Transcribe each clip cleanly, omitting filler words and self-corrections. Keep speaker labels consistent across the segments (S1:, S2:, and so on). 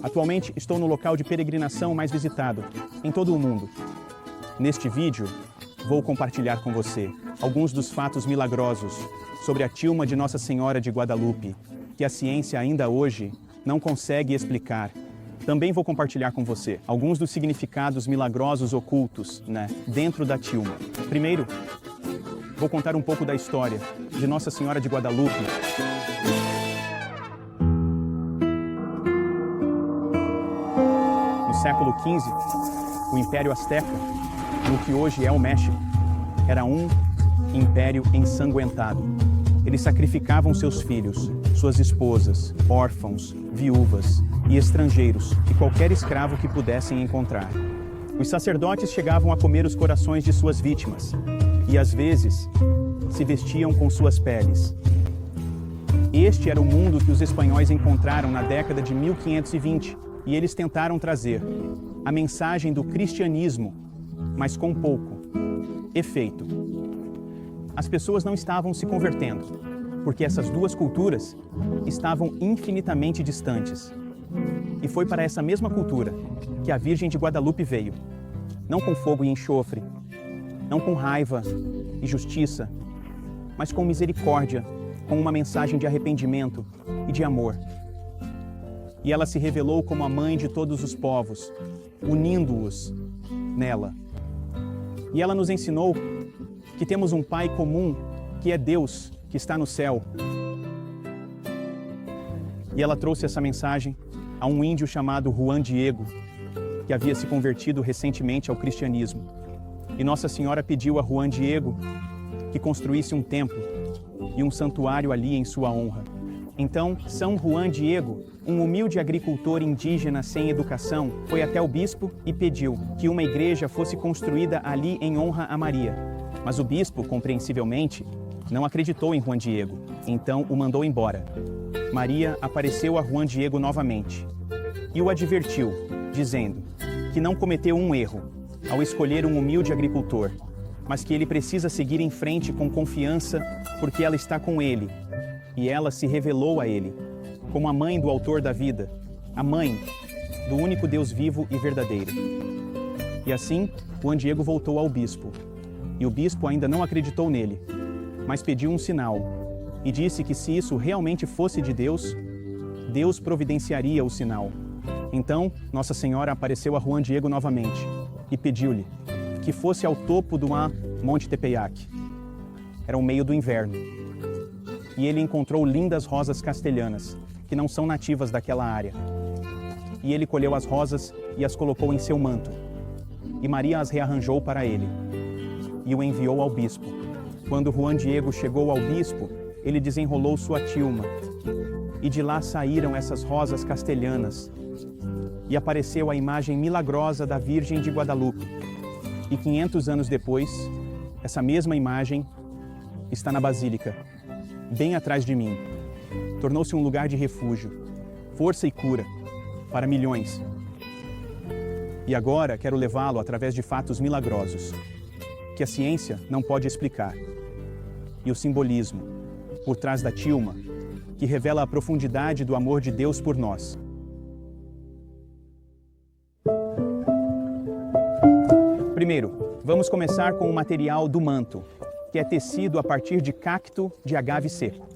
S1: Atualmente estou no local de peregrinação mais visitado em todo o mundo. Neste vídeo, vou compartilhar com você alguns dos fatos milagrosos sobre a tilma de Nossa Senhora de Guadalupe, que a ciência ainda hoje não consegue explicar. Também vou compartilhar com você alguns dos significados milagrosos ocultos, dentro da tilma. Primeiro, vou contar um pouco da história de Nossa Senhora de Guadalupe. No século XV, o Império Azteca, no que hoje é o México, era um império ensanguentado. Eles sacrificavam seus filhos, suas esposas, órfãos, viúvas e estrangeiros e qualquer escravo que pudessem encontrar. Os sacerdotes chegavam a comer os corações de suas vítimas e, às vezes, se vestiam com suas peles. Este era o mundo que os espanhóis encontraram na década de 1520 e eles tentaram trazer a mensagem do cristianismo, mas com pouco efeito. As pessoas não estavam se convertendo, porque essas duas culturas estavam infinitamente distantes. E foi para essa mesma cultura que a Virgem de Guadalupe veio, não com fogo e enxofre, não com raiva e justiça, mas com misericórdia, com uma mensagem de arrependimento e de amor. E ela se revelou como a mãe de todos os povos, unindo-os nela. E ela nos ensinou que temos um Pai comum, que é Deus, que está no céu. E ela trouxe essa mensagem a um índio chamado Juan Diego, que havia se convertido recentemente ao cristianismo. E Nossa Senhora pediu a Juan Diego que construísse um templo e um santuário ali em sua honra. Então, São Juan Diego, um humilde agricultor indígena sem educação, foi até o bispo e pediu que uma igreja fosse construída ali em honra a Maria. Mas o bispo, compreensivelmente, não acreditou em Juan Diego, então o mandou embora. Maria apareceu a Juan Diego novamente e o advertiu, dizendo que não cometeu um erro ao escolher um humilde agricultor, mas que ele precisa seguir em frente com confiança porque ela está com ele. E ela se revelou a ele como a mãe do autor da vida, a mãe do único Deus vivo e verdadeiro. E assim, Juan Diego voltou ao bispo. E o bispo ainda não acreditou nele, mas pediu um sinal e disse que se isso realmente fosse de Deus, Deus providenciaria o sinal. Então, Nossa Senhora apareceu a Juan Diego novamente e pediu-lhe que fosse ao topo do Monte Tepeyac. Era o meio do inverno. E ele encontrou lindas rosas castelhanas, que não são nativas daquela área. E ele colheu as rosas e as colocou em seu manto. E Maria as rearranjou para ele e o enviou ao bispo. Quando Juan Diego chegou ao bispo, ele desenrolou sua tilma. E de lá saíram essas rosas castelhanas. E apareceu a imagem milagrosa da Virgem de Guadalupe. E 500 anos depois, essa mesma imagem está na Basílica, bem atrás de mim. Tornou-se um lugar de refúgio, força e cura para milhões. E agora quero levá-lo através de fatos milagrosos, que a ciência não pode explicar. E o simbolismo, por trás da tilma, que revela a profundidade do amor de Deus por nós. Primeiro, vamos começar com o material do manto, que é tecido a partir de cacto de agave seco.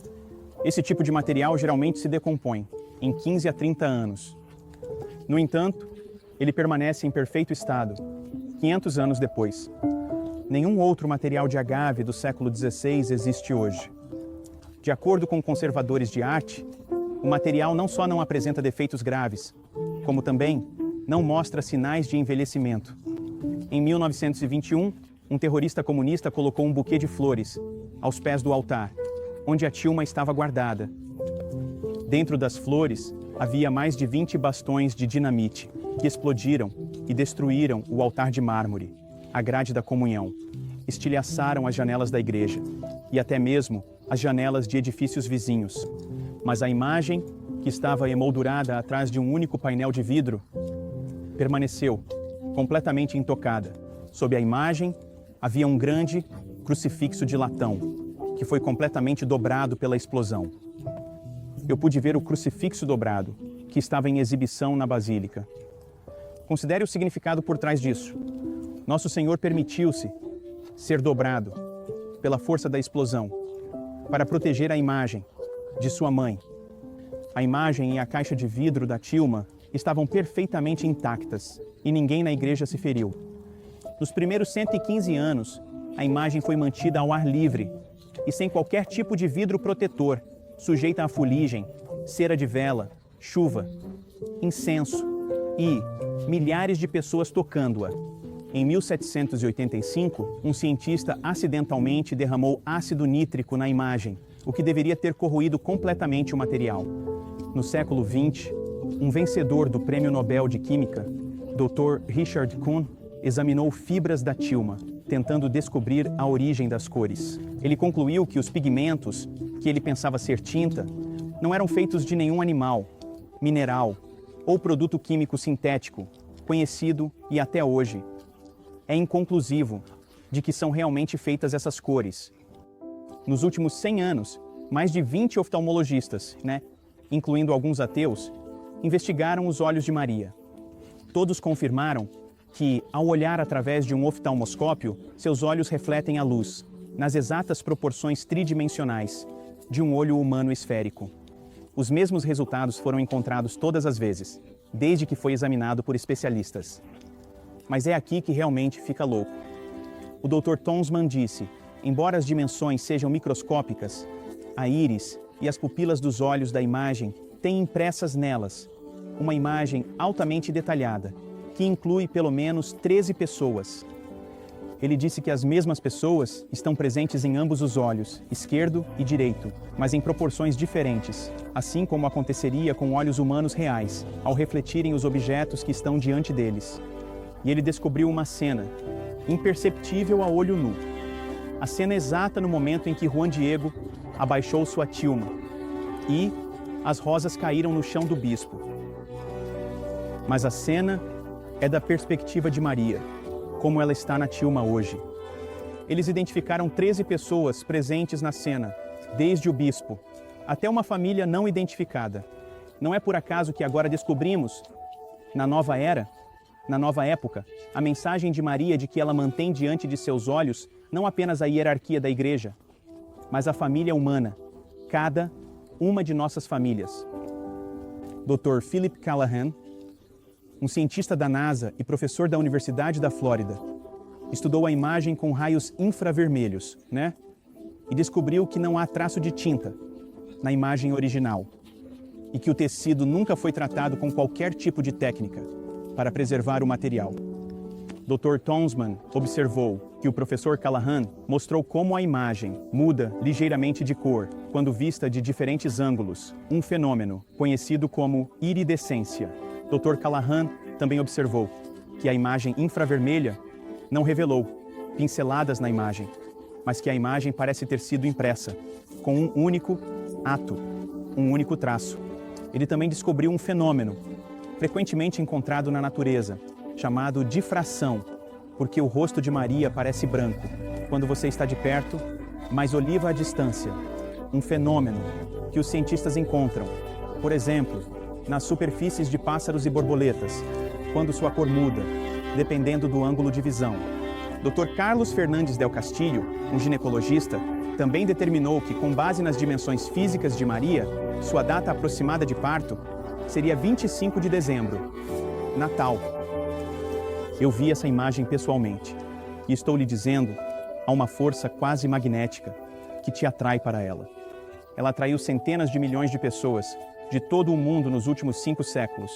S1: Esse tipo de material geralmente se decompõe em 15 a 30 anos. No entanto, ele permanece em perfeito estado 500 anos depois. Nenhum outro material de agave do século XVI existe hoje. De acordo com conservadores de arte, o material não só não apresenta defeitos graves, como também não mostra sinais de envelhecimento. Em 1921, um terrorista comunista colocou um buquê de flores aos pés do altar, onde a tilma estava guardada. Dentro das flores, havia mais de 20 bastões de dinamite, que explodiram e destruíram o altar de mármore, a grade da comunhão, estilhaçaram as janelas da igreja e até mesmo as janelas de edifícios vizinhos. Mas a imagem, que estava emoldurada atrás de um único painel de vidro, permaneceu completamente intocada. Sob a imagem, havia um grande crucifixo de latão, que foi completamente dobrado pela explosão. Eu pude ver o crucifixo dobrado, que estava em exibição na Basílica. Considere o significado por trás disso. Nosso Senhor permitiu-se ser dobrado pela força da explosão para proteger a imagem de sua mãe. A imagem e a caixa de vidro da tilma estavam perfeitamente intactas e ninguém na igreja se feriu. Nos primeiros 115 anos, a imagem foi mantida ao ar livre e sem qualquer tipo de vidro protetor, sujeita a fuligem, cera de vela, chuva, incenso e milhares de pessoas tocando-a. Em 1785, um cientista acidentalmente derramou ácido nítrico na imagem, o que deveria ter corroído completamente o material. No século XX, um vencedor do Prêmio Nobel de Química, Dr. Richard Kuhn, examinou fibras da tilma, tentando descobrir a origem das cores. Ele concluiu que os pigmentos, que ele pensava ser tinta, não eram feitos de nenhum animal, mineral ou produto químico sintético, conhecido e até hoje é inconclusivo de que são realmente feitas essas cores. Nos últimos 100 anos, mais de 20 oftalmologistas, incluindo alguns ateus, investigaram os olhos de Maria. Todos confirmaram que, ao olhar através de um oftalmoscópio, seus olhos refletem a luz, nas exatas proporções tridimensionais, de um olho humano esférico. Os mesmos resultados foram encontrados todas as vezes, desde que foi examinado por especialistas. Mas é aqui que realmente fica louco. O Dr. Tonsman disse, embora as dimensões sejam microscópicas, a íris e as pupilas dos olhos da imagem têm impressas nelas uma imagem altamente detalhada, que inclui pelo menos 13 pessoas. Ele disse que as mesmas pessoas estão presentes em ambos os olhos, esquerdo e direito, mas em proporções diferentes, assim como aconteceria com olhos humanos reais, ao refletirem os objetos que estão diante deles. E ele descobriu uma cena, imperceptível a olho nu. A cena exata no momento em que Juan Diego abaixou sua tilma e as rosas caíram no chão do bispo. Mas a cena é da perspectiva de Maria, como ela está na tilma hoje. Eles identificaram 13 pessoas presentes na cena, desde o bispo até uma família não identificada. Não é por acaso que agora descobrimos, na nova era, na nova época, a mensagem de Maria de que ela mantém diante de seus olhos não apenas a hierarquia da igreja, mas a família humana, cada uma de nossas famílias. Dr. Philip Callahan, um cientista da NASA e professor da Universidade da Flórida, estudou a imagem com raios infravermelhos, E descobriu que não há traço de tinta na imagem original e que o tecido nunca foi tratado com qualquer tipo de técnica para preservar o material. Dr. Tonsman observou que o professor Callahan mostrou como a imagem muda ligeiramente de cor quando vista de diferentes ângulos, um fenômeno conhecido como iridescência. Dr. Callahan também observou que a imagem infravermelha não revelou pinceladas na imagem, mas que a imagem parece ter sido impressa com um único ato, um único traço. Ele também descobriu um fenômeno frequentemente encontrado na natureza, chamado difração, porque o rosto de Maria parece branco quando você está de perto, mas oliva à distância. Um fenômeno que os cientistas encontram, por exemplo, nas superfícies de pássaros e borboletas, quando sua cor muda, dependendo do ângulo de visão. Dr. Carlos Fernandes del Castillo, um ginecologista, também determinou que, com base nas dimensões físicas de Maria, sua data aproximada de parto seria 25 de dezembro, Natal. Eu vi essa imagem pessoalmente e estou lhe dizendo, há uma força quase magnética que te atrai para ela. Ela atraiu centenas de milhões de pessoas de todo o mundo nos últimos 5 séculos.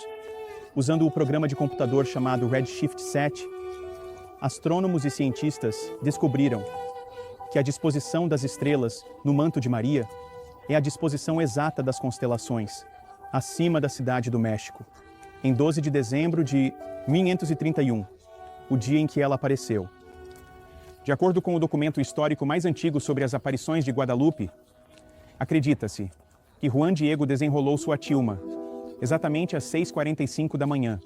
S1: Usando o programa de computador chamado Redshift 7, astrônomos e cientistas descobriram que a disposição das estrelas no manto de Maria é a disposição exata das constelações, acima da cidade do México, em 12 de dezembro de 1531, o dia em que ela apareceu. De acordo com o documento histórico mais antigo sobre as aparições de Guadalupe, acredita-se que Juan Diego desenrolou sua tilma exatamente às 6h45 da manhã.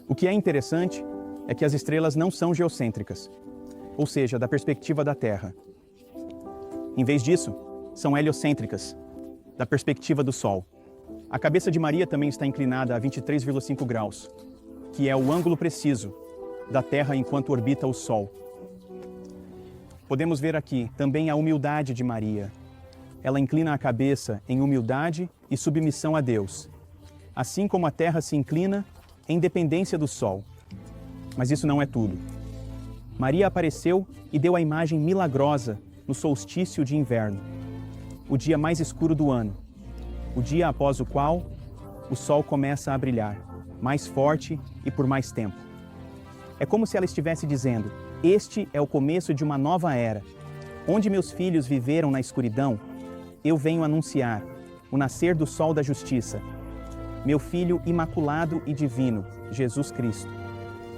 S1: O que é interessante é que as estrelas não são geocêntricas, ou seja, da perspectiva da Terra. Em vez disso, são heliocêntricas, da perspectiva do Sol. A cabeça de Maria também está inclinada a 23,5 graus, que é o ângulo preciso da Terra enquanto orbita o Sol. Podemos ver aqui também a humildade de Maria. Ela inclina a cabeça em humildade e submissão a Deus, assim como a Terra se inclina em dependência do Sol. Mas isso não é tudo. Maria apareceu e deu a imagem milagrosa no solstício de inverno, o dia mais escuro do ano, o dia após o qual o Sol começa a brilhar, mais forte e por mais tempo. É como se ela estivesse dizendo: este é o começo de uma nova era. Onde meus filhos viveram na escuridão, eu venho anunciar o nascer do sol da justiça. Meu Filho imaculado e divino, Jesus Cristo.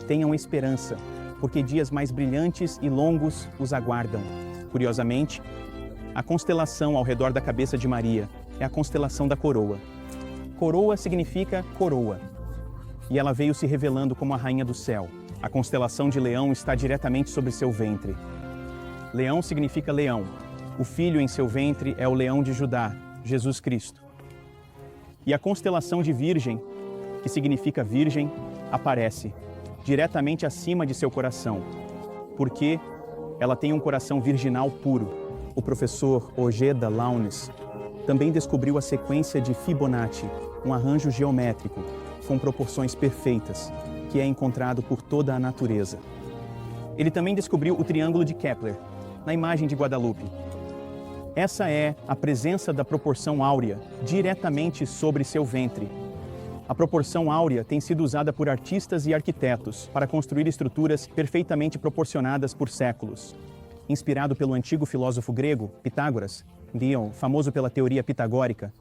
S1: Tenham esperança, porque dias mais brilhantes e longos os aguardam. Curiosamente, a constelação ao redor da cabeça de Maria é a constelação da coroa. Coroa significa coroa, e ela veio se revelando como a rainha do céu. A constelação de Leão está diretamente sobre seu ventre. Leão significa leão. O filho em seu ventre é o leão de Judá, Jesus Cristo. E a constelação de Virgem, que significa virgem, aparece diretamente acima de seu coração, porque ela tem um coração virginal puro. O professor Ojeda Launes também descobriu a sequência de Fibonacci, um arranjo geométrico com proporções perfeitas, que é encontrado por toda a natureza. Ele também descobriu o triângulo de Kepler, na imagem de Guadalupe. Essa é a presença da proporção áurea diretamente sobre seu ventre. A proporção áurea tem sido usada por artistas e arquitetos para construir estruturas perfeitamente proporcionadas por séculos. Inspirado pelo antigo filósofo grego, Pitágoras, Dion, famoso pela teoria pitagórica,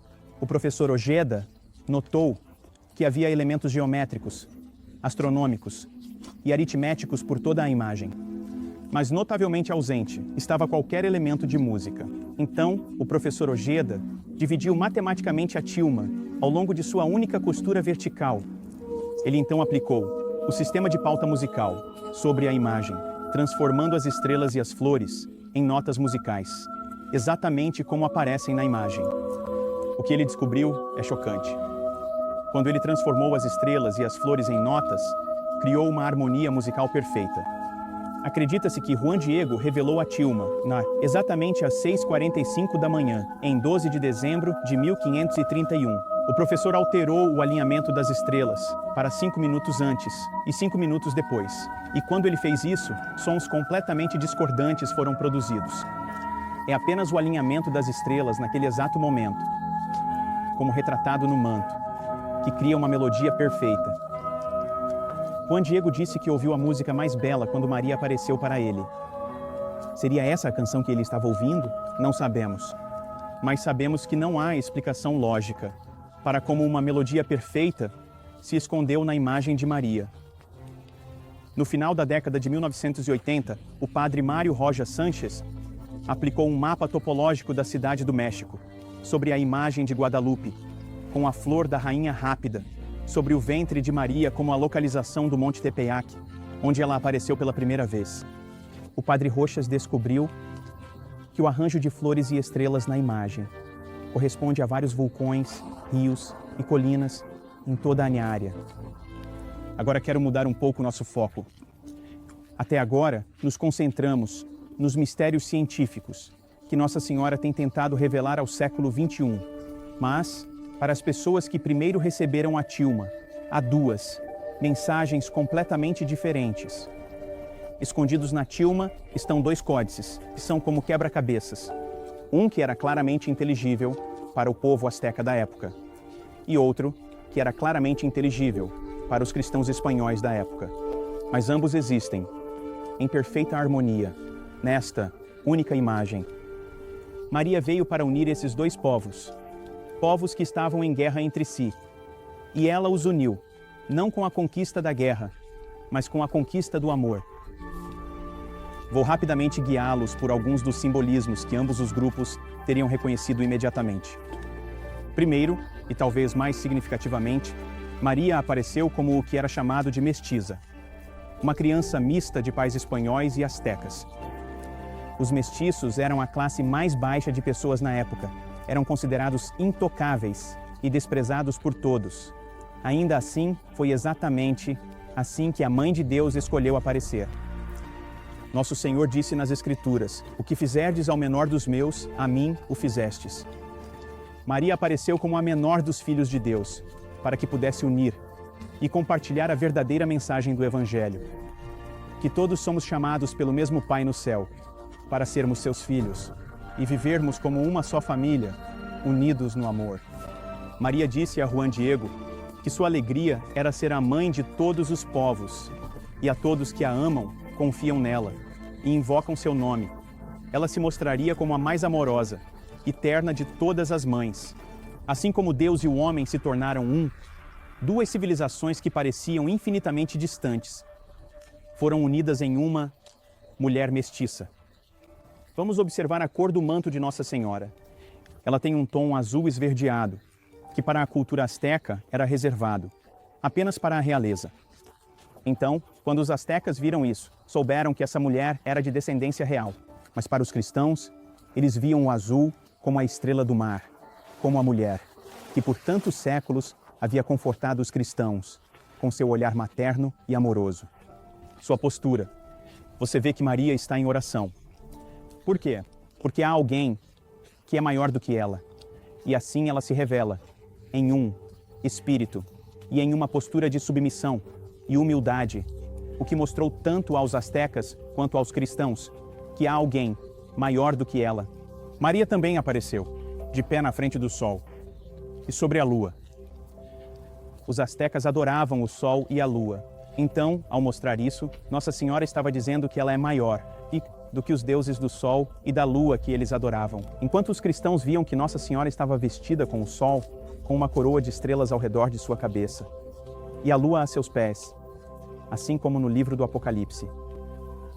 S1: o professor Ojeda notou que havia elementos geométricos, astronômicos e aritméticos por toda a imagem. Mas notavelmente ausente estava qualquer elemento de música. Então, o professor Ojeda dividiu matematicamente a tilma ao longo de sua única costura vertical. Ele então aplicou o sistema de pauta musical sobre a imagem, transformando as estrelas e as flores em notas musicais, exatamente como aparecem na imagem. O que ele descobriu é chocante. Quando ele transformou as estrelas e as flores em notas, criou uma harmonia musical perfeita. Acredita-se que Juan Diego revelou a tilma exatamente às 6h45 da manhã, em 12 de dezembro de 1531. O professor alterou o alinhamento das estrelas para 5 minutos antes e 5 minutos depois. E quando ele fez isso, sons completamente discordantes foram produzidos. É apenas o alinhamento das estrelas naquele exato momento, como retratado no manto, que cria uma melodia perfeita. Juan Diego disse que ouviu a música mais bela quando Maria apareceu para ele. Seria essa a canção que ele estava ouvindo? Não sabemos. Mas sabemos que não há explicação lógica para como uma melodia perfeita se escondeu na imagem de Maria. No final da década de 1980, o padre Mário Roja Sánchez aplicou um mapa topológico da cidade do México sobre a imagem de Guadalupe, com a flor da rainha rápida, sobre o ventre de Maria como a localização do Monte Tepeyac, onde ela apareceu pela primeira vez. O padre Roxas descobriu que o arranjo de flores e estrelas na imagem corresponde a vários vulcões, rios e colinas em toda a área. Agora quero mudar um pouco nosso foco. Até agora, nos concentramos nos mistérios científicos que Nossa Senhora tem tentado revelar ao século XXI. Mas, para as pessoas que primeiro receberam a tilma, há duas mensagens completamente diferentes. Escondidos na tilma estão dois códices, que são como quebra-cabeças. Um que era claramente inteligível para o povo asteca da época, e outro que era claramente inteligível para os cristãos espanhóis da época. Mas ambos existem, em perfeita harmonia, nesta única imagem. Maria veio para unir esses dois povos que estavam em guerra entre si, e ela os uniu, não com a conquista da guerra, mas com a conquista do amor. Vou rapidamente guiá-los por alguns dos simbolismos que ambos os grupos teriam reconhecido imediatamente. Primeiro, e talvez mais significativamente, Maria apareceu como o que era chamado de mestiça, uma criança mista de pais espanhóis e astecas. Os mestiços eram a classe mais baixa de pessoas na época, eram considerados intocáveis e desprezados por todos. Ainda assim, foi exatamente assim que a Mãe de Deus escolheu aparecer. Nosso Senhor disse nas Escrituras: "O que fizerdes ao menor dos meus, a mim o fizestes." Maria apareceu como a menor dos filhos de Deus, para que pudesse unir e compartilhar a verdadeira mensagem do Evangelho. Que todos somos chamados pelo mesmo Pai no céu, para sermos seus filhos e vivermos como uma só família, unidos no amor. Maria disse a Juan Diego que sua alegria era ser a mãe de todos os povos, e a todos que a amam, confiam nela e invocam seu nome. Ela se mostraria como a mais amorosa e terna de todas as mães. Assim como Deus e o homem se tornaram um, duas civilizações que pareciam infinitamente distantes foram unidas em uma mulher mestiça. Vamos observar a cor do manto de Nossa Senhora. Ela tem um tom azul esverdeado, que para a cultura asteca era reservado apenas para a realeza. Então, quando os astecas viram isso, souberam que essa mulher era de descendência real. Mas para os cristãos, eles viam o azul como a estrela do mar, como a mulher, que por tantos séculos havia confortado os cristãos, com seu olhar materno e amoroso. Sua postura. Você vê que Maria está em oração. Por quê? Porque há alguém que é maior do que ela. E assim ela se revela, em um espírito e em uma postura de submissão e humildade, o que mostrou tanto aos astecas quanto aos cristãos que há alguém maior do que ela. Maria também apareceu, de pé na frente do sol e sobre a lua. Os astecas adoravam o sol e a lua. Então, ao mostrar isso, Nossa Senhora estava dizendo que ela é maior do que os deuses do sol e da lua que eles adoravam. Enquanto os cristãos viam que Nossa Senhora estava vestida com o sol, com uma coroa de estrelas ao redor de sua cabeça, e a lua a seus pés, assim como no livro do Apocalipse.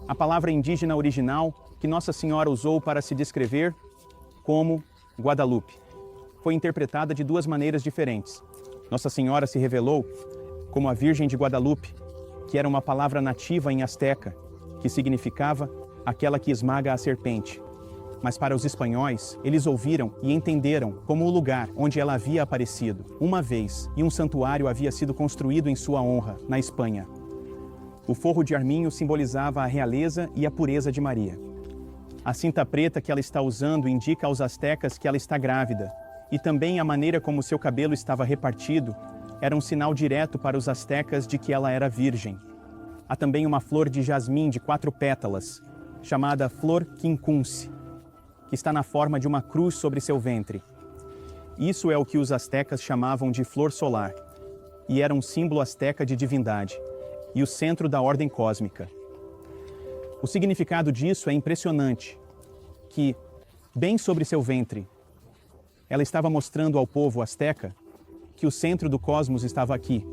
S1: A palavra indígena original que Nossa Senhora usou para se descrever como Guadalupe foi interpretada de duas maneiras diferentes. Nossa Senhora se revelou como a Virgem de Guadalupe, que era uma palavra nativa em asteca, que significava aquela que esmaga a serpente. Mas para os espanhóis, eles ouviram e entenderam como o lugar onde ela havia aparecido uma vez e um santuário havia sido construído em sua honra, na Espanha. O forro de arminho simbolizava a realeza e a pureza de Maria. A cinta preta que ela está usando indica aos astecas que ela está grávida, e também a maneira como seu cabelo estava repartido era um sinal direto para os astecas de que ela era virgem. Há também uma flor de jasmim de 4 pétalas, chamada flor quincunce, que está na forma de uma cruz sobre seu ventre. Isso é o que os astecas chamavam de flor solar, e era um símbolo asteca de divindade, e o centro da ordem cósmica. O significado disso é impressionante, que, bem sobre seu ventre, ela estava mostrando ao povo asteca que o centro do cosmos estava aqui.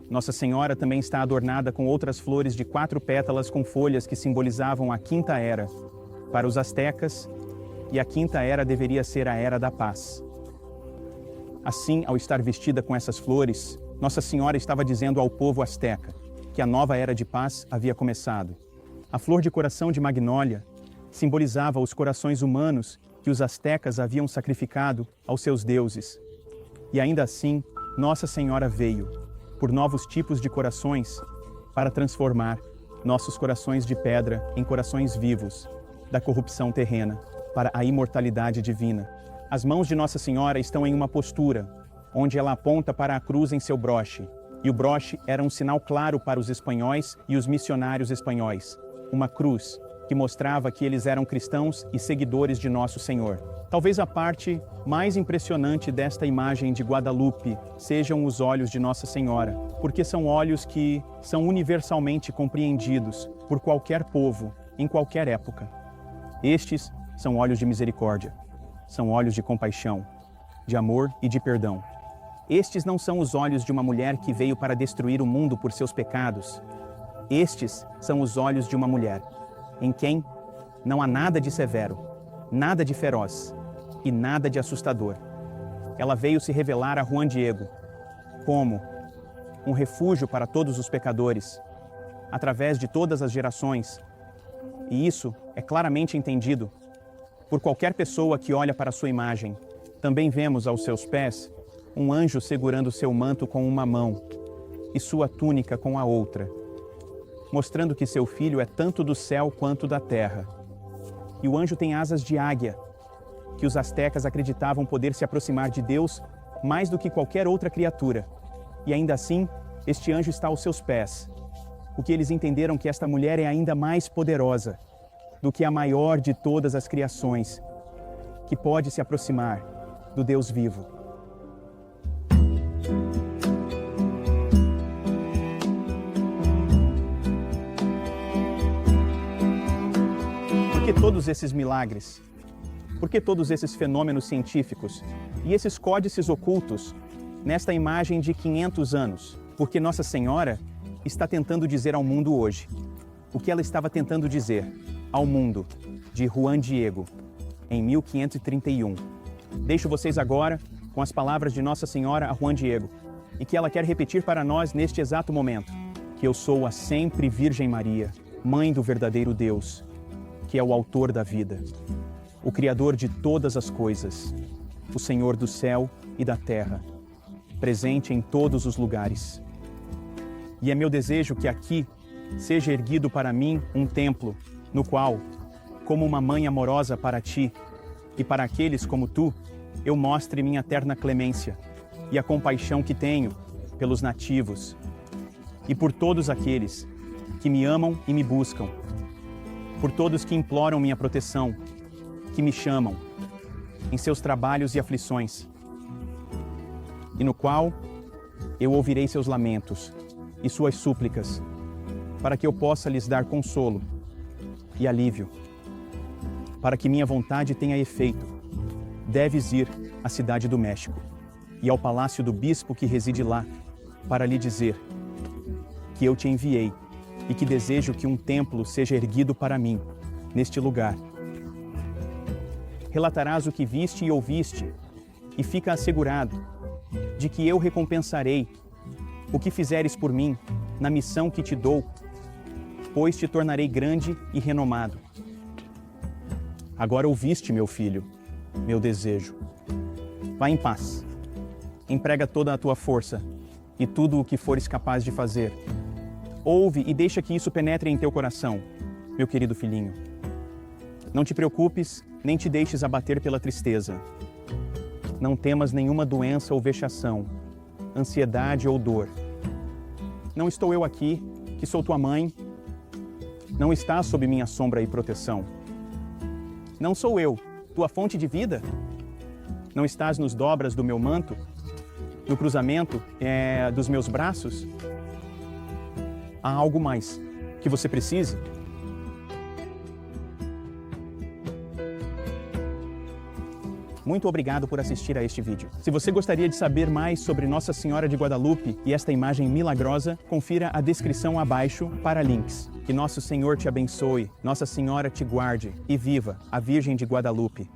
S1: Nossa Senhora também está adornada com outras flores de 4 pétalas com folhas que simbolizavam a quinta era. Para os astecas, e a quinta era deveria ser a era da paz. Assim, ao estar vestida com essas flores, Nossa Senhora estava dizendo ao povo asteca que a nova era de paz havia começado. A flor de coração de magnólia simbolizava os corações humanos que os astecas haviam sacrificado aos seus deuses. E ainda assim, Nossa Senhora veio, por novos tipos de corações, para transformar nossos corações de pedra em corações vivos, da corrupção terrena, para a imortalidade divina. As mãos de Nossa Senhora estão em uma postura, onde ela aponta para a cruz em seu broche, e o broche era um sinal claro para os espanhóis e os missionários espanhóis. Uma cruz que mostrava que eles eram cristãos e seguidores de Nosso Senhor. Talvez a parte mais impressionante desta imagem de Guadalupe sejam os olhos de Nossa Senhora, porque são olhos que são universalmente compreendidos por qualquer povo, em qualquer época. Estes são olhos de misericórdia, são olhos de compaixão, de amor e de perdão. Estes não são os olhos de uma mulher que veio para destruir o mundo por seus pecados. Estes são os olhos de uma mulher, em quem não há nada de severo, nada de feroz e nada de assustador. Ela veio se revelar a Juan Diego como um refúgio para todos os pecadores, através de todas as gerações. E isso é claramente entendido por qualquer pessoa que olha para sua imagem. Também vemos aos seus pés um anjo segurando seu manto com uma mão e sua túnica com a outra, mostrando que seu filho é tanto do céu quanto da terra. E o anjo tem asas de águia, que os astecas acreditavam poder se aproximar de Deus mais do que qualquer outra criatura. E ainda assim, este anjo está aos seus pés. O que eles entenderam que esta mulher é ainda mais poderosa do que a maior de todas as criações, que pode se aproximar do Deus vivo. Por que todos esses milagres? Por que todos esses fenômenos científicos e esses códices ocultos nesta imagem de 500 anos? Porque Nossa Senhora está tentando dizer ao mundo hoje o que ela estava tentando dizer ao mundo de Juan Diego em 1531. Deixo vocês agora com as palavras de Nossa Senhora a Juan Diego e que ela quer repetir para nós neste exato momento: que eu sou a sempre Virgem Maria, Mãe do verdadeiro Deus, que é o autor da vida, o Criador de todas as coisas, o Senhor do céu e da terra, presente em todos os lugares. E é meu desejo que aqui seja erguido para mim um templo, no qual, como uma mãe amorosa para ti e para aqueles como tu, eu mostre minha terna clemência e a compaixão que tenho pelos nativos e por todos aqueles que me amam e me buscam, por todos que imploram minha proteção, que me chamam em seus trabalhos e aflições, e no qual eu ouvirei seus lamentos e suas súplicas, para que eu possa lhes dar consolo e alívio. Para que minha vontade tenha efeito, deves ir à cidade do México e ao palácio do bispo que reside lá, para lhe dizer que eu te enviei e que desejo que um templo seja erguido para mim, neste lugar. Relatarás o que viste e ouviste, e fica assegurado de que eu recompensarei o que fizeres por mim na missão que te dou, pois te tornarei grande e renomado. Agora ouviste, meu filho, meu desejo. Vá em paz. Emprega toda a tua força e tudo o que fores capaz de fazer. Ouve e deixa que isso penetre em teu coração, meu querido filhinho. Não te preocupes, nem te deixes abater pela tristeza. Não temas nenhuma doença ou vexação, ansiedade ou dor. Não estou eu aqui, que sou tua mãe. Não estás sob minha sombra e proteção. Não sou eu, tua fonte de vida? Não estás nos dobras do meu manto? No cruzamento dos meus braços? Há algo mais que você precise? Muito obrigado por assistir a este vídeo. Se você gostaria de saber mais sobre Nossa Senhora de Guadalupe e esta imagem milagrosa, confira a descrição abaixo para links. Que Nosso Senhor te abençoe, Nossa Senhora te guarde e viva a Virgem de Guadalupe.